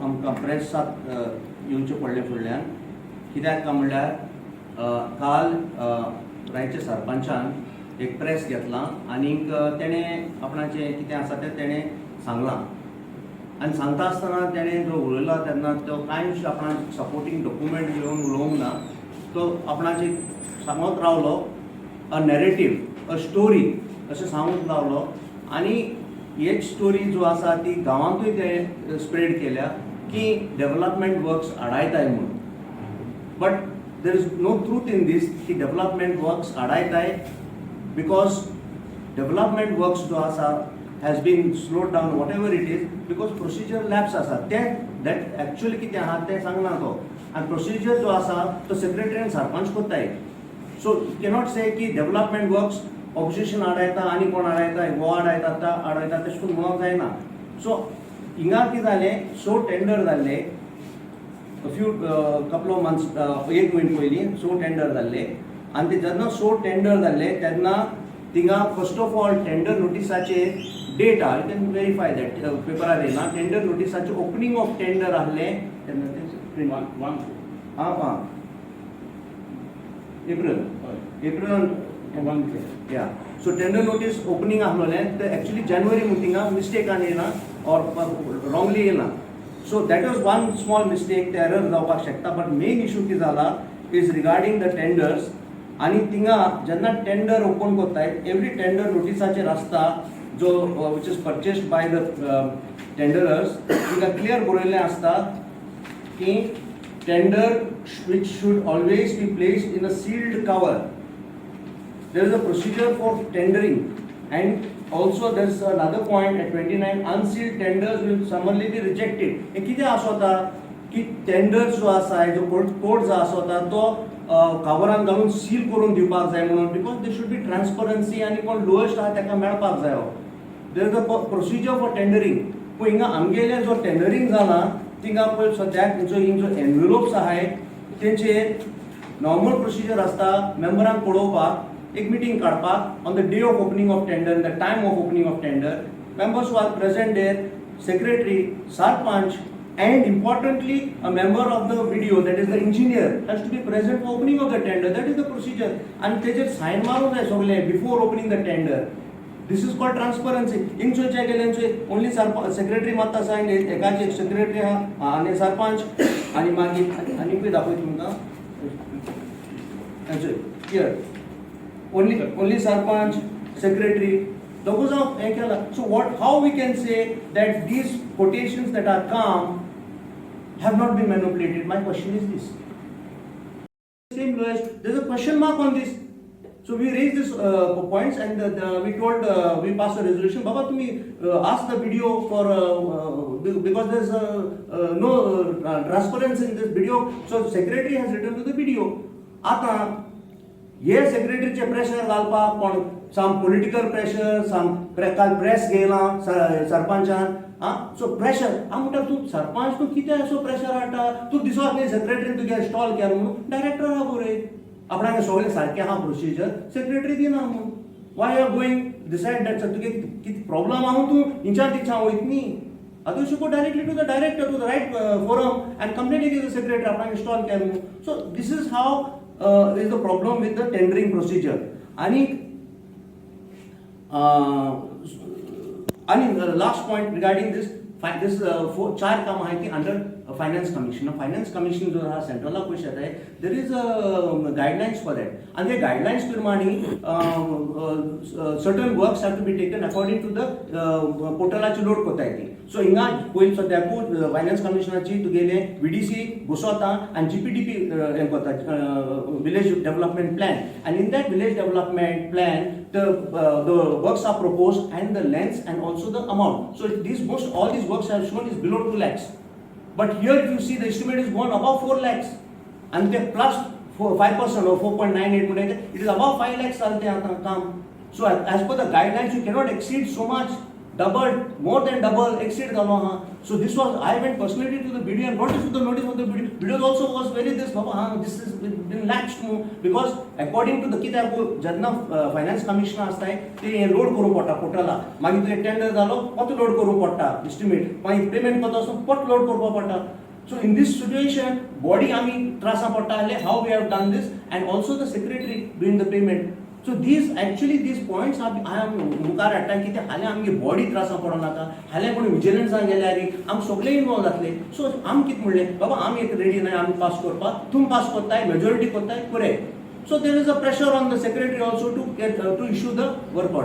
आमकां प्रेसाक येवचें पडलें फुडल्यान. कित्याक काय म्हणल्यार काल रायच्या सरपंचान एक प्रेस घेतला आनी तेणें आपणाचें कितें आसा तें तेणें सांगलां. आनी सांगता आसतना तेणें जो उलयला तेन्ना तो कांयच आपणाक सपोर्टींग डॉक्युमेंट घेवन उलोवंक ना. तो आपणाची सांगत रावलो अ नॅरेटीव, अ स्टोरी अशें सांगूंक रावलो. आनी एक स्टोरी जो आसा ती गांवांतूय ते स्प्रेड केल्या की डेव्हलपमेंट वर्क्स आडायताय म्हणून. But there is no truth in these की डेव्हलपमेंट वर्क्स आडायताय, बिकॉज डेव्हलपमेंट वर्क्स जो आसा has been slowed down whatever it is because procedure lapse आसा. दॅट एक्चुअली कितें आहा तें सांगना तो. आनी प्रोसिजर जो आसा तो सेक्रेटरी आनी सरपंच कोत्ताय. सो कॅनॉट से की डेव्हलपमेंट वर्क्स ऑपोजिशन आडायता आनी कोण आडायता, वो आडायता आडायता तशें करून म्हणूंक जायना. सो हिंगा कितें जालें, सो टेंडर जाल्ले कपल ऑफ मंथ्स, 1 म्हयने पयलीं सो टेंडर जाल्ले. आनी ते जेन्ना सो टेंडर जाल्ले तेन्ना थिंगा फर्स्ट ऑफ ऑल टेंडर नोटिसाचेर डेट आहा, यू कॅन वेरीफाय दॅट, पेपरार येयला. टेंडर नोटिसाचें ओपनिंग ऑफ टेंडर आहलें तेन्ना एप्रील या. सो टेंडर नोटीस ओपनिंग आहलोलें ते एक्चुअली जानेवारी म्हणून थिंगा मिस्टेकान येयला ऑर रॉंगली येयला. So that was one small mistake, ते एरर जावपाक शकता. बट मेन इशू कितें जाला इज रिगार्डींग द टेंडर्स. आनी थिंगा जेन्ना टेंडर ओपन कोत्ताय एवरी टेंडर नोटिसाचेर आसता जो which is purchased by the tenderers, थिंगा क्लियर बरयल्लें आसता की tender which should always be placed in a sealed cover. There is a procedure for tendering, and also there is another point at 29, unsealed tenders will summarily be rejected. हे कितें आसोता की tender जो आसा जो code जो आसोता तो कवरान घालून seal करून दिवपाक जाय म्हणून, because they should be transparency आनी कोण लोएस्ट आहा ताका मेळपाक जाय. There is a procedure for tendering. पूण हिंगा आमगेलें जो टेंडरींग जाला थिंगा पळय सद्याक जो एनवेलोप्स आहाय तेंचेर नॉर्मल प्रोसिजर आसता मेंबरांक पळोवपाक, एक मिटींग काडपाक on the day of opening of tender, the time of opening of tender. Members who are present there, secretary, sarpanch, and importantly a member of the video, that is the engineer, has to be present for opening of the tender. That is the procedure. And तेजेर sign मारून जाय सगळे before opening the tender. This is called transparency. इंचो check केलेंचो only secretary मात्ता sign, एकाचे secretary आहा आनी सरपंच आनी मागीर आनी पळय दाखय तुमकां हियर ओनली सरपंच, सेक्रेटरी दोगूय जावन हें केला. सो how we can say that these quotations that are come have not been manipulated? My question is this. Same lowest, there is a question mark on this. So we raised this points and we told we passed a resolution. Baba, to me ask the video for because there is no transparency in this video. So secretary has written to the video. आता हे सेक्रेटरीचे pressure घालपाक कोण सम political pressure, सम काल press घेयला सरपंचान. So pressure हांव म्हणटा तूं सरपंच तूं कितें असो प्रेशर हाडटा? तूं दिसोक न्ही सेक्रेटरीन तुगे स्टॉल केलो म्हणून डायरेक्टर आहा बरे आपणाक सगळें सारकें आहा प्रोसिजर, सेक्रेटरी दिना म्हणून. वाय आर गोईंग डिसायड दॅट तुगे कितें प्रॉब्लम आहा तूं हिंच्या तिच्या वयत न्ही. Otherwise, you go directly to the director, to the right forum, and complain against the secretary after install can. So this is how is the problem with the tendering procedure. And the last point regarding this, चार काम आहे की under finance commission. Finance commission जो हा सेंट्रलला पयशे येताय, there is guidelines for that. आनी ते गायडलायन्स प्रमाणे certain works have to be taken according to the पोर्टलाची लोड कोताय ती. सो हिंगा पयलीं सद्याकूच फायनान्स कमिशनाची तुगेले VDC बसोता आनी GPDP हें कोता, विलेज डेव्हलपमेंट प्लॅन. आनी in that village development plan the works are proposed and the lengths and also the amount. So all these works are shown is below 2 lakhs. But here if you see the estimate is gone above 4 lakhs and they plus 5% or 4.98, it is above 5 lakhs. So as per the guidelines you cannot exceed so much doubled, more than double, exceed the law. So this was, I went personally to the BDO and what is the notice of the BDO? BDO also was very this, this has been laxed because according to the कित्याक जेन्ना finance commissioner आसताय ते load करूंक पडटा पोर्टला मागीर तुवें tender जालो पत लोड करूंक पडटा एस्टिमेट मागीर पेमेंट कसो आसा पट लोड करपाक पडटा. So in this situation, body आमी त्रासा पडटा आसले how we have done this and also the secretary doing the payment. So these points I am मुखार हाडटा की ते हाले आमगे बॉडी त्रासा पडनाका हाले कोणी विजिलन्सान गेल्यार आम सगळे इन्वॉल्व जातले. सो आम कित म्हणले बाबा आमी एक रेडी नाही आमी पास करपाक तुम पास करताय मेजॉरिटी करताय पुरे. So there is a pressure on the secretary also to issue the work order.